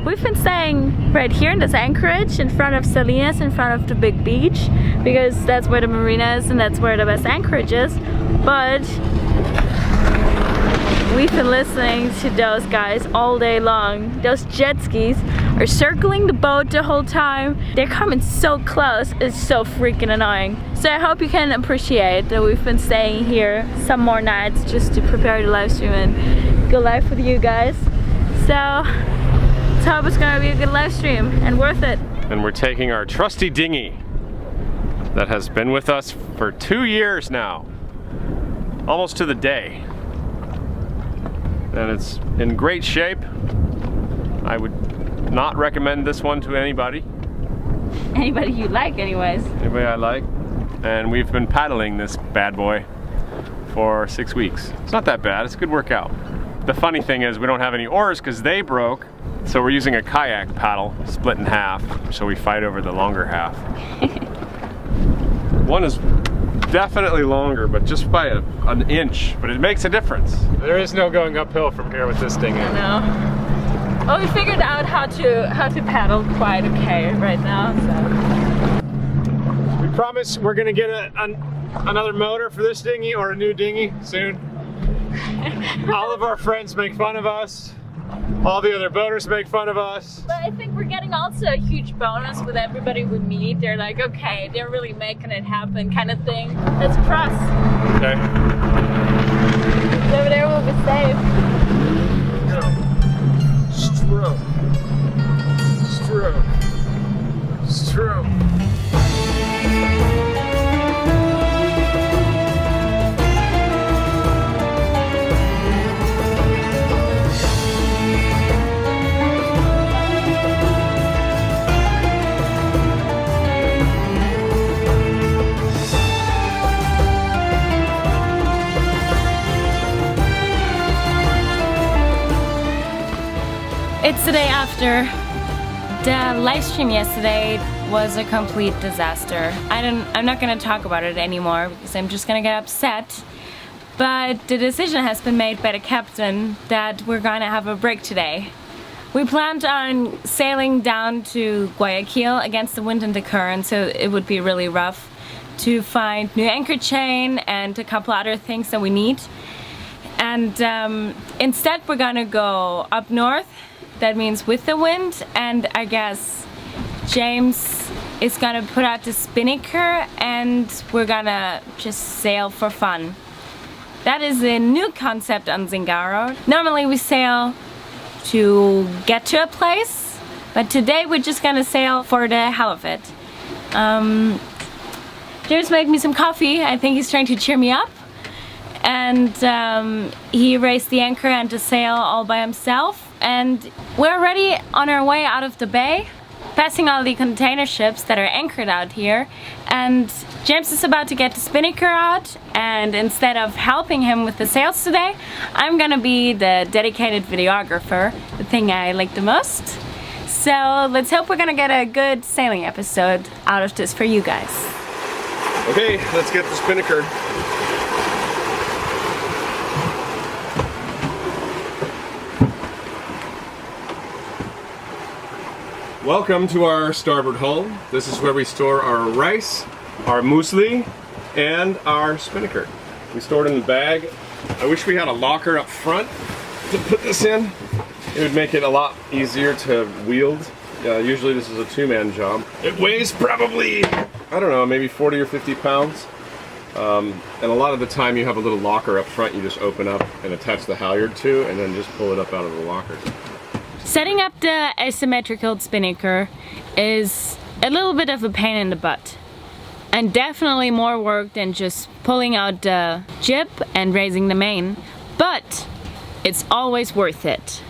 we've been staying right here in this anchorage in front of Salinas, in front of the big beach, because that's where the marina is and that's where the best anchorage is. But we've been listening to those guys all day long. Those jet skis are circling the boat the whole time. They're coming so close, it's so freaking annoying. So I hope you can appreciate that we've been staying here some more nights just to prepare the live stream and go live with you guys. So let's hope it's gonna be a good live stream and worth it. And we're taking our trusty dinghy that has been with us for 2 years now, almost to the day. And it's in great shape. I would not recommend this one to anybody. Anybody you like anyways. Anybody I like. And we've been paddling this bad boy for 6 weeks. It's not that bad, it's a good workout. The funny thing is we don't have any oars because they broke. So we're using a kayak paddle, split in half, so we fight over the longer half. One is definitely longer, but just by an inch, but it makes a difference. There is no going uphill from here with this thing in. No. Well, we figured out how to paddle quite okay right now, so. We promise we're gonna get another motor for this dinghy or a new dinghy soon. All of our friends make fun of us. All the other boaters make fun of us. But I think we're getting also a huge bonus with everybody we meet. They're like, okay, they're really making it happen kind of thing. Let's cross. Okay. Over there we'll be safe. Stroke. Stroke. Stroke. It's the day after. The live stream yesterday was a complete disaster. I'm not gonna talk about it anymore because I'm just gonna get upset. But the decision has been made by the captain that we're gonna have a break today. We planned on sailing down to Guayaquil against the wind and the current, so it would be really rough to find new anchor chain and a couple other things that we need. And instead we're gonna go up north. That means with the wind, and I guess James is gonna put out the spinnaker and we're gonna just sail for fun. That is a new concept on Zingaro. Normally we sail to get to a place, but today we're just gonna sail for the hell of it. James made me some coffee. I think he's trying to cheer me up. And he raised the anchor and the sail all by himself. And we're already on our way out of the bay, passing all the container ships that are anchored out here. And James is about to get the spinnaker out, and instead of helping him with the sails today, I'm gonna be the dedicated videographer, the thing I like the most. So let's hope we're gonna get a good sailing episode out of this for you guys. Okay, let's get the spinnaker. Welcome to our starboard hull. This is where we store our rice, our muesli, and our spinnaker. We store it in the bag. I wish we had a locker up front to put this in. It would make it a lot easier to wield. Usually this is a two-man job. It weighs probably, I don't know, maybe 40 or 50 pounds. And a lot of the time you have a little locker up front you just open up and attach the halyard to, and then just pull it up out of the locker. Setting up the asymmetrical spinnaker is a little bit of a pain in the butt, and definitely more work than just pulling out the jib and raising the main, but it's always worth it.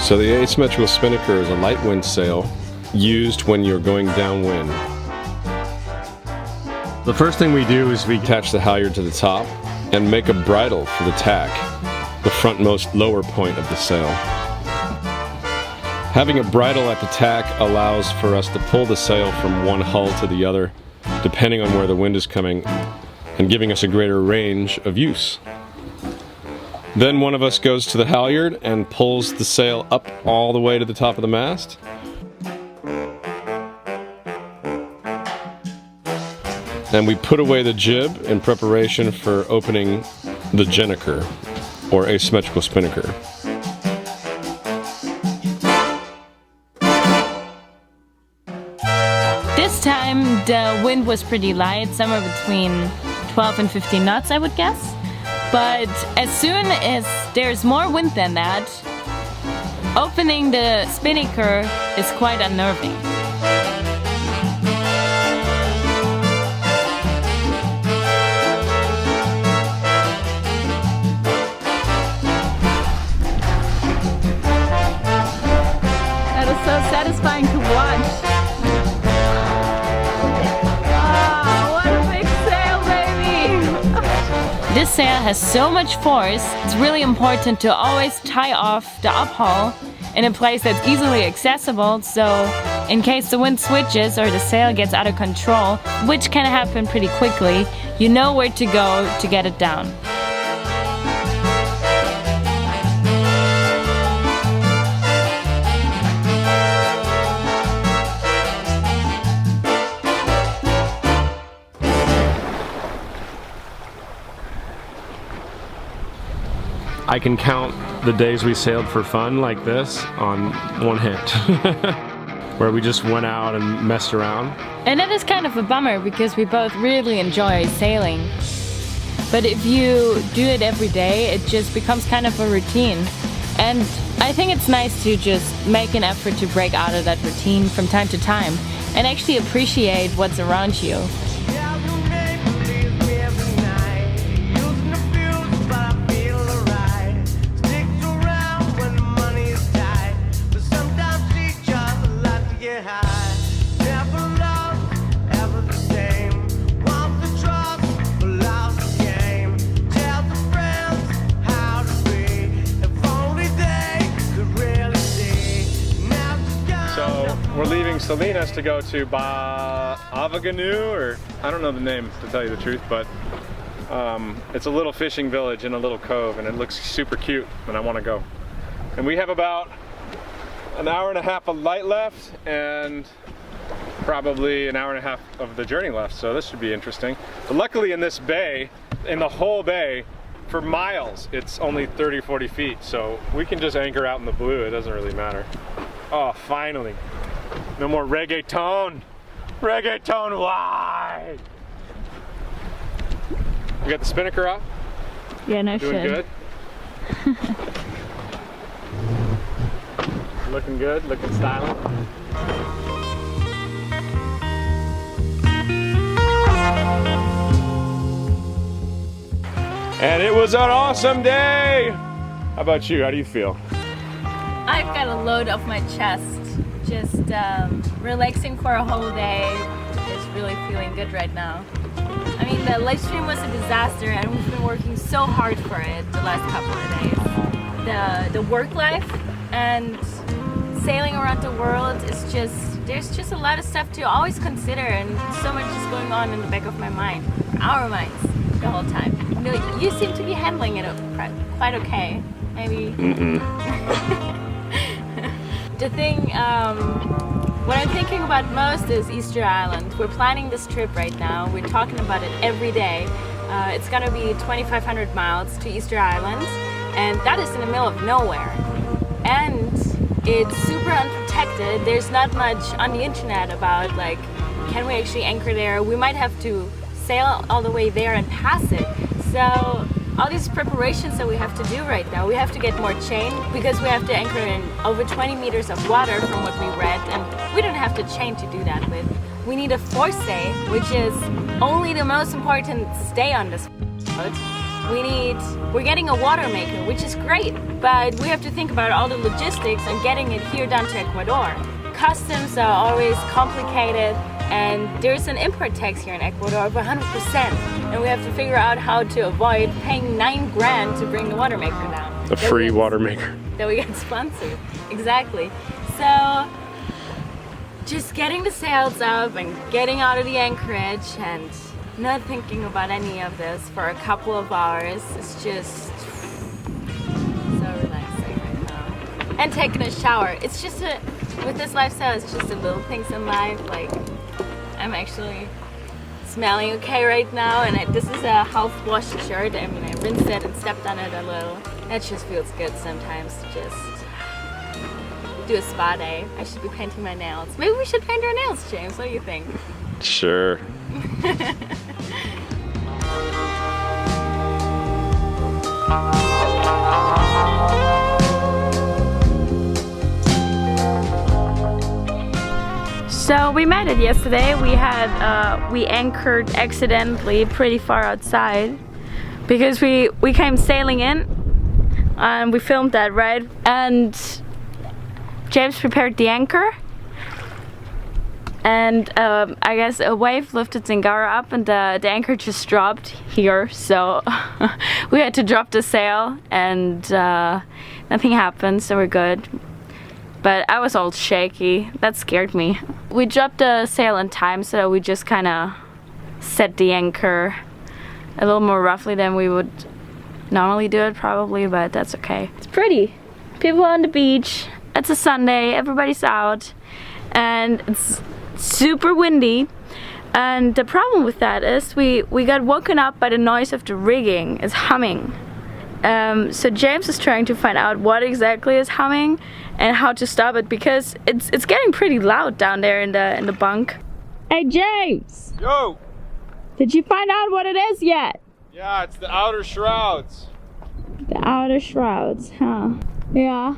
So the asymmetrical spinnaker is a light wind sail used when you're going downwind. The first thing we do is we attach the halyard to the top and make a bridle for the tack, the frontmost lower point of the sail. Having a bridle at the tack allows for us to pull the sail from one hull to the other, depending on where the wind is coming, and giving us a greater range of use. Then one of us goes to the halyard and pulls the sail up all the way to the top of the mast. And we put away the jib in preparation for opening the gennaker, or asymmetrical spinnaker. This time the wind was pretty light, somewhere between 12 and 15 knots, I would guess. But as soon as there's more wind than that, opening the spinnaker is quite unnerving. That is so satisfying to watch. This sail has so much force, it's really important to always tie off the uphaul in a place that's easily accessible, so in case the wind switches or the sail gets out of control, which can happen pretty quickly, you know where to go to get it down. I can count the days we sailed for fun like this on one hand, where we just went out and messed around. And it is kind of a bummer because we both really enjoy sailing. But if you do it every day, it just becomes kind of a routine. And I think it's nice to just make an effort to break out of that routine from time to time and actually appreciate what's around you. We're leaving Salinas to go to Avaganu, or I don't know the name to tell you the truth, but it's a little fishing village in a little cove and it looks super cute and I want to go. And we have about an hour and a half of light left and probably an hour and a half of the journey left, so this should be interesting. But luckily in this bay, in the whole bay, for miles, it's only 30-40 feet, so we can just anchor out in the blue, it doesn't really matter. Oh, finally. No more reggaeton! Reggaeton, why? You got the spinnaker out? Yeah, no Doing shit. Good? Looking good, looking stylish. And it was an awesome day! How about you? How do you feel? I've got a load off my chest. Just relaxing for a whole day is really feeling good right now. I mean, the live stream was a disaster and we've been working so hard for it the last couple of days. The work life and sailing around the world is just, there's just a lot of stuff to always consider and so much is going on in the back of my mind, our minds, the whole time. You seem to be handling it quite okay, maybe. The thing, what I'm thinking about most is Easter Island. We're planning this trip right now. We're talking about it every day. It's gonna be 2,500 miles to Easter Island, and that is in the middle of nowhere. And it's super unprotected. There's not much on the internet about, like, can we actually anchor there? We might have to sail all the way there and pass it. So all these preparations that we have to do right now, we have to get more chain because we have to anchor in over 20 meters of water from what we read, and we don't have the chain to do that with. We need a forestay, which is only the most important stay on this boat. We're getting a water maker, which is great, but we have to think about all the logistics and getting it here down to Ecuador. Customs are always complicated, and there's an import tax here in Ecuador of 100%, and we have to figure out how to avoid paying $9 grand to bring the water maker down. A free water maker. That we get sponsored, exactly. So, just getting the sails up and getting out of the anchorage and not thinking about any of this for a couple of hours is just and taking a shower. It's just with this lifestyle, it's just the little things in life. Like, I'm actually smelling okay right now, and this is a half-washed shirt. I mean, I rinsed it and stepped on it a little. That just feels good sometimes to just do a spa day. I should be painting my nails. Maybe we should paint our nails, James. What do you think? Sure. So we made it yesterday. We anchored accidentally pretty far outside because we came sailing in and we filmed that, right? And James prepared the anchor, and I guess a wave lifted Zingara up and the anchor just dropped here, so we had to drop the sail, and nothing happened, so we're good. But I was all shaky. That scared me. We dropped the sail in time, so we just kind of set the anchor a little more roughly than we would normally do it probably, but that's okay. It's pretty. People on the beach. It's a Sunday, everybody's out, and it's super windy. And the problem with that is we got woken up by the noise of the rigging. It's humming. So James is trying to find out what exactly is humming and how to stop it, because it's getting pretty loud down there in the bunk. Hey James! Yo! Did you find out what it is yet? Yeah, it's the outer shrouds. The outer shrouds, huh? Yeah.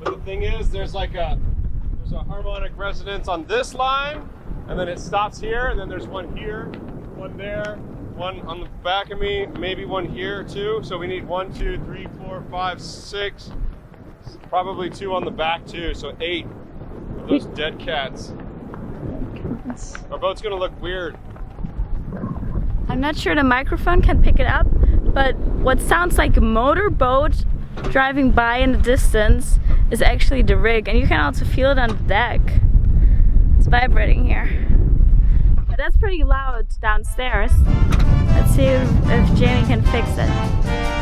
But the thing is, there's a harmonic resonance on this line, and then it stops here, and then there's one here, one there, one on the back of me, maybe one here too. So we need 1, 2, 3, 4, 5, 6, probably 2 on the back too. So 8 of those dead cats. Our boat's gonna look weird. I'm not sure the microphone can pick it up, but what sounds like a motorboat driving by in the distance is actually the rig, and you can also feel it on the deck. It's vibrating here. But that's pretty loud downstairs. Let's see if Jamie can fix it.